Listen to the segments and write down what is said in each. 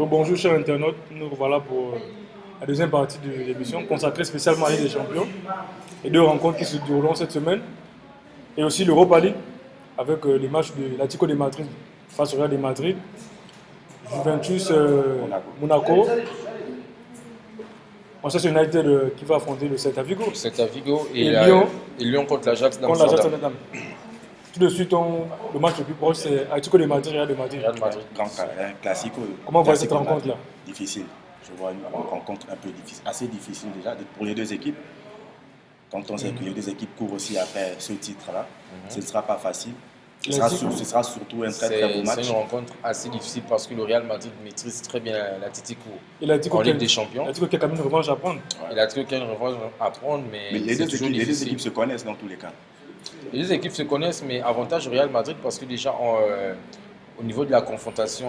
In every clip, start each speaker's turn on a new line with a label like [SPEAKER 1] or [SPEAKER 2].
[SPEAKER 1] Donc bonjour chers internautes, nous voilà pour la deuxième partie de l'émission consacrée spécialement à la Ligue des Champions et deux rencontres qui se dérouleront cette semaine et aussi l'Europa League avec les matchs de l'Atlético de Madrid face au Real de Madrid, Juventus Monaco, Manchester United qui va affronter le Celta Vigo
[SPEAKER 2] et Lyon contre l'Ajax
[SPEAKER 1] d'Amsterdam. Tout de suite, le match le plus proche, c'est Atlético de Madrid, Real de Madrid.
[SPEAKER 3] Un classico.
[SPEAKER 1] Comment vous voyez cette rencontre-là?
[SPEAKER 3] Difficile. Je vois une rencontre un peu difficile, assez difficile déjà pour les deux équipes. Quand on sait que les deux équipes courent aussi après ce titre-là, ce ne sera pas facile. Ce sera surtout un très beau match.
[SPEAKER 2] C'est une rencontre assez difficile parce que le Real Madrid maîtrise très bien l'Atlético
[SPEAKER 1] en
[SPEAKER 2] Ligue des Champions.
[SPEAKER 1] L'Atlético qui a quand même une revanche à prendre.
[SPEAKER 2] L'Atlético qui a une revanche à prendre, mais
[SPEAKER 3] les deux équipes se connaissent dans tous les cas.
[SPEAKER 2] Les deux équipes se connaissent, mais avantage au Real Madrid parce que déjà au niveau de la confrontation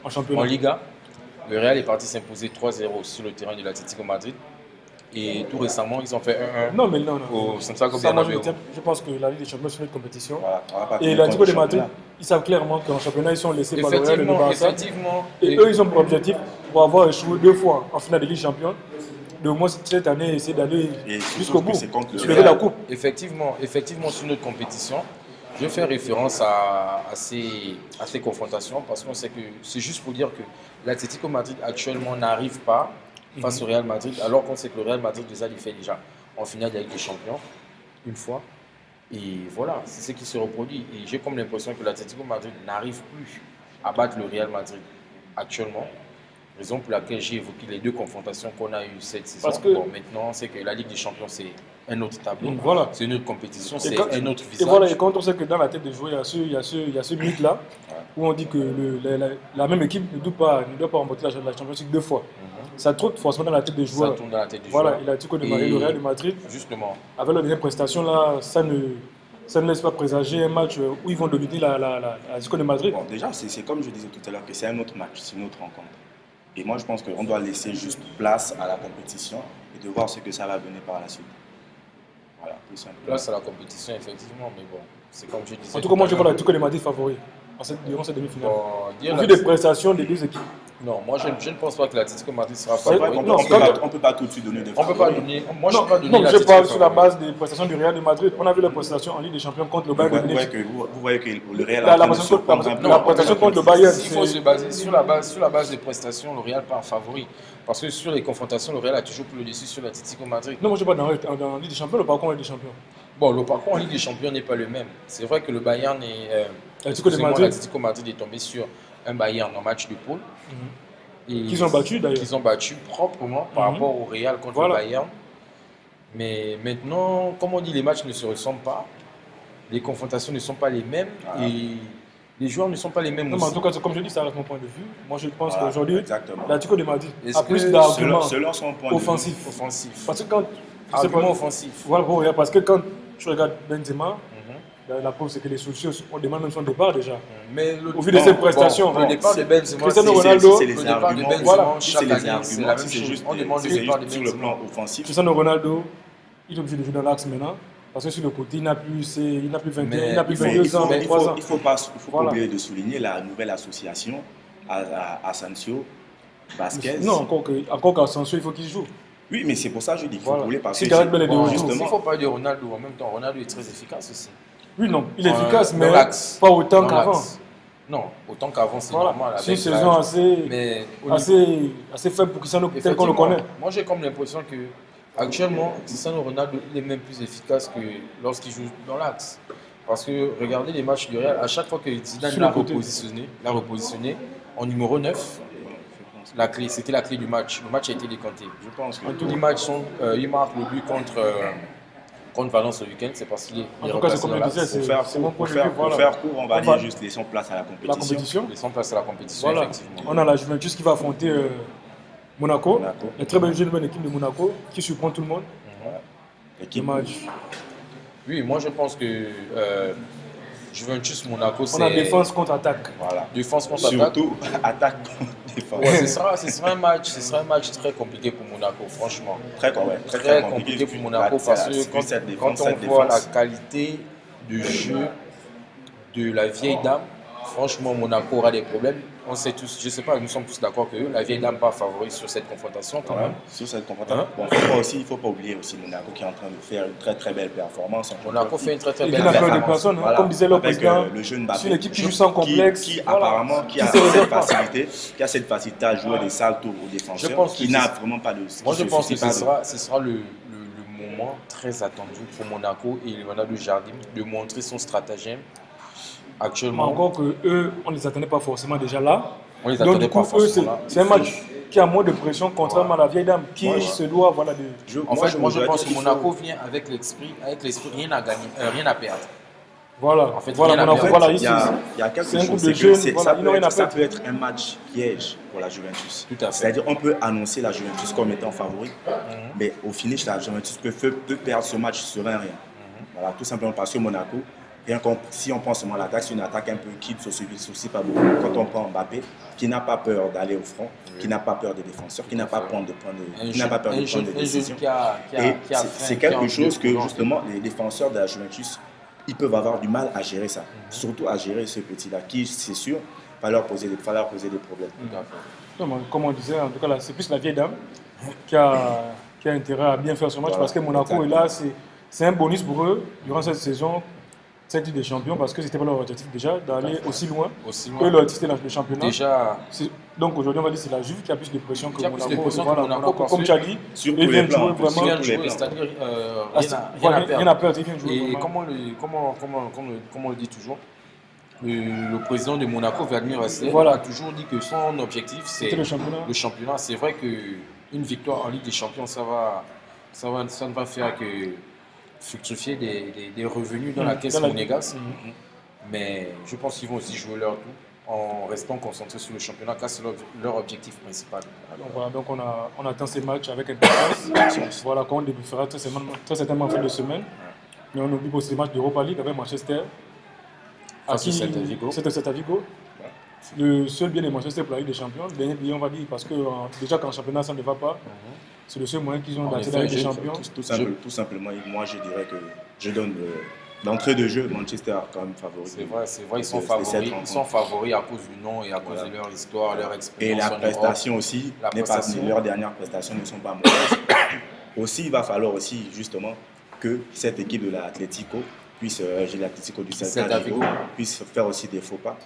[SPEAKER 2] en Liga, le Real est parti s'imposer 3-0 sur le terrain de l'Atlético Madrid. Et tout récemment, ils ont fait 1-1
[SPEAKER 1] non.
[SPEAKER 2] au Santiago Bernabéu.
[SPEAKER 1] Je pense que la Ligue des Champions, c'est une compétition.
[SPEAKER 3] Voilà,
[SPEAKER 1] et l'Atlético de Madrid, ils savent clairement qu'en championnat, ils sont laissés par le Real et le Barça. Et eux, ils ont pour objectif, pour avoir échoué 2 fois en finale de Ligue des Champions, de au moins cette année, essayer d'aller jusqu'au bout, soulever la coupe.
[SPEAKER 2] Effectivement, sur notre compétition, je vais faire référence à ces confrontations parce qu'on sait que c'est juste pour dire que l'Atlético Madrid actuellement n'arrive pas face au Real Madrid, alors qu'on sait que le Real Madrid les a fait déjà en finale de la Ligue des Champions une fois. Et voilà, c'est ce qui se reproduit. Et j'ai comme l'impression que l'Atlético Madrid n'arrive plus à battre le Real Madrid actuellement. Raison pour laquelle j'ai évoqué les deux confrontations qu'on a eues cette saison.
[SPEAKER 1] Parce que
[SPEAKER 2] maintenant, c'est que la Ligue des Champions, c'est un autre tableau.
[SPEAKER 1] Voilà.
[SPEAKER 2] C'est une autre compétition, c'est un autre visage.
[SPEAKER 1] Et voilà, et quand on sait que dans la tête des joueurs, il y a ce mythe-là, où on dit que la même équipe ne doit pas remporter la Champions League 2 fois. Ça tourne forcément dans la tête des joueurs.
[SPEAKER 2] Ça tourne dans la tête des
[SPEAKER 1] joueurs.
[SPEAKER 2] Voilà,
[SPEAKER 1] il a dit que le Real de Madrid,
[SPEAKER 2] justement,
[SPEAKER 1] avec leur dernière prestation, là, ça ne laisse pas présager un match où ils vont dominer l'Atlético de Madrid.
[SPEAKER 3] Bon, déjà, c'est comme je disais tout à l'heure, que c'est un autre match, c'est une autre rencontre. Et moi, je pense qu'on doit laisser juste place à la compétition et de voir ce que ça va donner par la suite. Voilà, tout simplement.
[SPEAKER 2] Place à la compétition, effectivement, mais bon, c'est comme je disais.
[SPEAKER 1] En tout cas, moi, je vois l'Atlético de Madrid favori durant cette demi-finale.
[SPEAKER 2] Au
[SPEAKER 1] vu des prestations des deux équipes.
[SPEAKER 2] Non, moi je ne pense pas que l'Atlético Madrid sera
[SPEAKER 3] favori.
[SPEAKER 2] favori.
[SPEAKER 3] On ne peut pas tout de suite donner des favoris.
[SPEAKER 2] On peut pas donner. Moi, je ne peux pas donner.
[SPEAKER 1] Non, je parle sur la base des prestations du Real de Madrid. On a vu les prestations en Ligue des Champions contre le Bayern de Munich.
[SPEAKER 3] Vous voyez que le Real
[SPEAKER 1] la prestation contre le Bayern.
[SPEAKER 2] Il faut se baser sur la base des prestations. Le Real part favori. Parce que sur les confrontations, le Real a toujours pris le dessus sur l'Atlético Madrid.
[SPEAKER 1] Non, moi je ne sais pas dans Ligue des Champions, le parcours en Ligue des Champions.
[SPEAKER 2] Bon, le parcours en Ligue des Champions n'est pas le même. C'est vrai que le Bayern
[SPEAKER 1] l'Atlético
[SPEAKER 2] de Madrid est tombé sur un Bayern en match de poule.
[SPEAKER 1] Qu'ils ont battu d'ailleurs.
[SPEAKER 2] Qu'ils ont battu proprement par rapport au Real contre le Bayern. Mais maintenant, comme on dit, les matchs ne se ressemblent pas. Les confrontations ne sont pas les mêmes. Et les joueurs ne sont pas les mêmes.
[SPEAKER 1] Non, mais en tout cas, comme je dis, ça reste mon point de vue. Moi, je pense qu'aujourd'hui, l'Atlético de Madrid a plus d'arguments offensifs. Parce que quand.
[SPEAKER 2] Argument offensif.
[SPEAKER 1] Voilà, parce que quand tu regardes Benzema, la preuve c'est que les soucis, on demande même son départ déjà.
[SPEAKER 2] Mais
[SPEAKER 1] au vu de ses prestations,
[SPEAKER 2] le départ de Benzema,
[SPEAKER 1] Cristiano Ronaldo,
[SPEAKER 3] c'est les arguments.
[SPEAKER 2] Chaque année, c'est la même chose. On demande le départ de Benzema.
[SPEAKER 3] Sur le plan offensif.
[SPEAKER 1] Cristiano Ronaldo, il est obligé de jouer dans l'axe maintenant. Parce que sur le côté, il n'a plus 21, il n'a plus 22 ans, 23 ans.
[SPEAKER 3] Il ne faut pas oublier de souligner la nouvelle association Asensio, Vasquez.
[SPEAKER 1] Non, encore qu'Asensio, il faut qu'il joue.
[SPEAKER 3] Oui, mais c'est pour ça que je dis qu'il faut rouler parce que
[SPEAKER 1] justement.
[SPEAKER 2] Il ne faut pas dire Ronaldo en même temps. Ronaldo est très efficace aussi.
[SPEAKER 1] Oui, non, il est efficace, mais pas autant qu'avant.
[SPEAKER 2] Non, autant qu'avant, c'est normal.
[SPEAKER 1] C'est une saison assez faible pour Cristiano tel qu'on le connaît.
[SPEAKER 2] Moi, j'ai comme l'impression que actuellement, Cristiano Ronaldo il est même plus efficace que lorsqu'il joue dans l'axe. Parce que regardez les matchs du Real, à chaque fois que Zidane l'a repositionné en numéro 9, c'était la clé du match. Le match a été décanté. Je pense que tous les matchs il marque le but contre Valence ce week-end, c'est parce qu'il est.
[SPEAKER 1] En tout cas, c'est comme je disais,
[SPEAKER 3] pour faire court, on va dire juste laissons place à la compétition.
[SPEAKER 2] Laissons place à la compétition,
[SPEAKER 1] voilà.
[SPEAKER 2] Effectivement.
[SPEAKER 1] On a la Juventus qui va affronter Monaco. Une très bonne équipe de Monaco qui surprend tout le monde.
[SPEAKER 2] Oui, moi je pense que Juventus Monaco, c'est.
[SPEAKER 1] On a défense contre attaque.
[SPEAKER 3] Voilà.
[SPEAKER 2] Défense contre attaque.
[SPEAKER 3] Surtout attaque contre défense.
[SPEAKER 2] Ouais, ce sera un match très compliqué pour Monaco, franchement.
[SPEAKER 3] Très
[SPEAKER 2] compliqué pour Monaco parce que quand on voit la qualité de jeu de la vieille dame, franchement, Monaco aura des problèmes. On sait tous, je ne sais pas, nous sommes tous d'accord que la vieille dame pas favori sur cette confrontation quand même.
[SPEAKER 3] Sur cette confrontation. Bon, il ne faut pas oublier aussi Monaco qui est en train de faire une très très belle performance.
[SPEAKER 2] Monaco fait une très très belle
[SPEAKER 1] performance. Il y a
[SPEAKER 2] performance.
[SPEAKER 1] Personne, voilà. Comme disait le président,
[SPEAKER 3] le jeune Mbappé,
[SPEAKER 1] c'est une équipe qui joue sans complexe.
[SPEAKER 3] Qui apparemment qui a cette facilité à jouer des saltos aux défenseurs, qui n'a vraiment pas de...
[SPEAKER 2] Moi je pense que ce sera le moment très attendu pour Monaco et Leonardo Jardim de montrer son stratagème. Actuellement.
[SPEAKER 1] Encore qu'eux, on ne les attendait pas forcément déjà là.
[SPEAKER 2] On les attendait pas forcément là.
[SPEAKER 1] C'est un match qui a moins de pression, contrairement à la vieille dame qui se doit voilà, de...
[SPEAKER 2] Moi, je pense que Monaco vient avec l'esprit rien à gagner, rien à perdre.
[SPEAKER 1] Voilà,
[SPEAKER 2] en fait,
[SPEAKER 1] Monaco, voilà,
[SPEAKER 3] il y a quelque chose,
[SPEAKER 1] de jeunes,
[SPEAKER 3] ça peut être un match piège pour la Juventus.
[SPEAKER 2] Tout à fait.
[SPEAKER 3] C'est-à-dire on peut annoncer la Juventus comme étant favori, mais au finish, la Juventus peut perdre ce match sur rien. Voilà, tout simplement parce que Monaco, si on pense seulement à l'attaque, c'est une attaque un peu qui ne se soucie pas beaucoup. Quand on prend Mbappé, qui n'a pas peur d'aller au front, qui n'a pas peur des défenseurs, qui n'a pas peur de prendre des décisions. C'est quelque chose que justement les défenseurs de la Juventus, ils peuvent avoir du mal à gérer ça. Surtout à gérer ce petit-là, qui, c'est sûr, va leur poser des problèmes.
[SPEAKER 1] Non, comme on disait, en tout cas, c'est plus la vieille dame qui a intérêt à bien faire ce match parce que Monaco est là, c'est un bonus pour eux durant cette saison. Cette Ligue des Champions, parce que c'était pas leur objectif déjà d'aller aussi loin que leur titre dans le championnat.
[SPEAKER 2] Déjà.
[SPEAKER 1] Donc aujourd'hui, on va dire que c'est la Juve qui a plus de pression que
[SPEAKER 2] Monaco.
[SPEAKER 1] Comme tu as dit,
[SPEAKER 3] ils viennent jouer
[SPEAKER 2] vraiment. C'est-à-dire
[SPEAKER 1] rien à perdre, ils viennent jouer.
[SPEAKER 2] Et comme on le dit toujours, le président de Monaco, Vladimir Vasiliev, a toujours dit que son objectif, c'est le championnat. C'est vrai qu'une victoire en Ligue des Champions, ça ne va faire que fructifier des revenus dans la caisse monégasque. Mais je pense qu'ils vont aussi jouer leur tour en restant concentrés sur le championnat, car c'est leur objectif principal.
[SPEAKER 1] Donc on attend ces matchs avec impatience. Voilà, qu'on fera très certainement en fin de semaine. Mais on oublie aussi les matchs d'Europa League avec Manchester.
[SPEAKER 2] C'est
[SPEAKER 1] Celta Vigo. Le seul bien de Manchester pour la Ligue des Champions, le dernier billet, on va dire, parce que déjà qu'en championnat ça ne va pas. C'est le seul moyen qu'ils ont d'accéder à la Ligue des Champions.
[SPEAKER 3] Tout simplement, moi je dirais que je donne d'entrée de jeu Manchester quand même favori.
[SPEAKER 2] C'est vrai, ils sont favoris à cause du nom et à cause de leur histoire, leur expérience.
[SPEAKER 3] Et la prestation aussi, leurs dernières prestations ne sont pas mauvaises. Aussi, il va falloir aussi justement que cette équipe de l'Atlético puisse faire aussi des faux pas.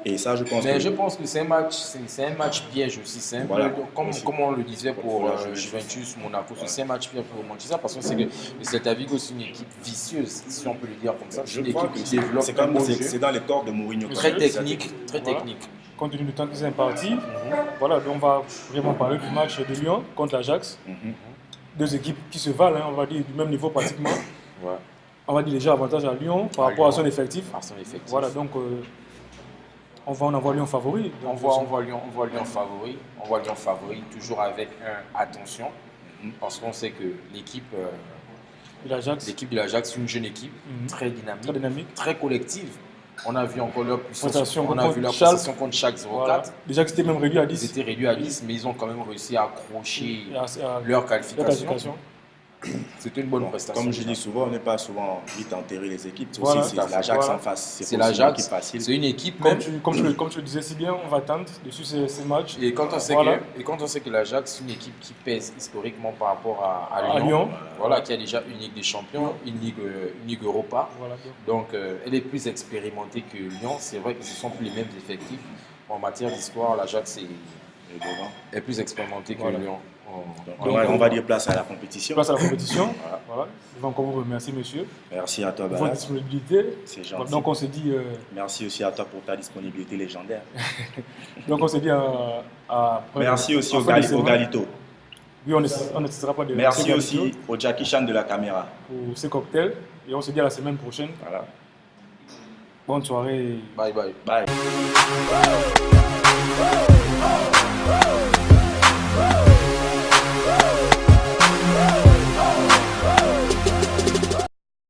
[SPEAKER 3] Et ça, je pense
[SPEAKER 2] que c'est un match piège aussi. C'est un peu comme on le disait pour Juventus, Monaco, c'est un match piège pour Manchester parce que c'est que le Celta Vigo, c'est une équipe vicieuse, si on peut le dire comme ça.
[SPEAKER 3] Je crois que c'est dans les corps de Mourinho.
[SPEAKER 2] Très technique.
[SPEAKER 1] Compte tenu du temps qu'ils sont partis, voilà, donc on va vraiment parler du match de Lyon contre l'Ajax. Deux équipes qui se valent, on va dire, du même niveau pratiquement. On va dire déjà avantage à Lyon par rapport à son effectif. Voilà, donc on va en avoir Lyon favori.
[SPEAKER 2] On voit Lyon favori, toujours avec attention, parce qu'on sait que l'équipe de l'Ajax, c'est une jeune équipe, très dynamique, très collective. On a vu encore leur puissance, on a vu leur prestation contre Schalke 04.
[SPEAKER 1] Voilà. Déjà que c'était même réduit à 10.
[SPEAKER 2] Ils étaient réduits à 10, mais ils ont quand même réussi à accrocher leur qualification. C'était une bonne prestation.
[SPEAKER 3] Comme je dis souvent, on n'est pas souvent vite enterré les équipes. C'est l'Ajax en face.
[SPEAKER 2] C'est l'Ajax. C'est une équipe.
[SPEAKER 1] Comme tu le disais si bien, on va tendre dessus ces matchs.
[SPEAKER 2] Et quand on sait que l'Ajax, c'est une équipe qui pèse historiquement par rapport à Lyon, voilà, qui a déjà une Ligue des Champions, une Ligue Europa. Voilà. Donc elle est plus expérimentée que Lyon. C'est vrai que ce ne sont plus les mêmes effectifs. En matière d'histoire, l'Ajax est plus expérimenté que Lyon.
[SPEAKER 3] On va dire place à la compétition.
[SPEAKER 1] Voilà. Je vais encore vous remercier, monsieur.
[SPEAKER 3] Merci à toi,
[SPEAKER 1] pour votre disponibilité.
[SPEAKER 3] C'est gentil.
[SPEAKER 1] Donc on s'est dit.
[SPEAKER 3] Merci aussi à toi pour ta disponibilité légendaire.
[SPEAKER 1] Donc on s'est dit
[SPEAKER 3] merci aussi au Galito.
[SPEAKER 1] Oui, on ne cessera pas de.
[SPEAKER 3] Merci aussi au Jackie Chan de la caméra.
[SPEAKER 1] Pour ces cocktails. Et on se dit à la semaine prochaine.
[SPEAKER 3] Voilà.
[SPEAKER 1] Bonne soirée.
[SPEAKER 3] Bye.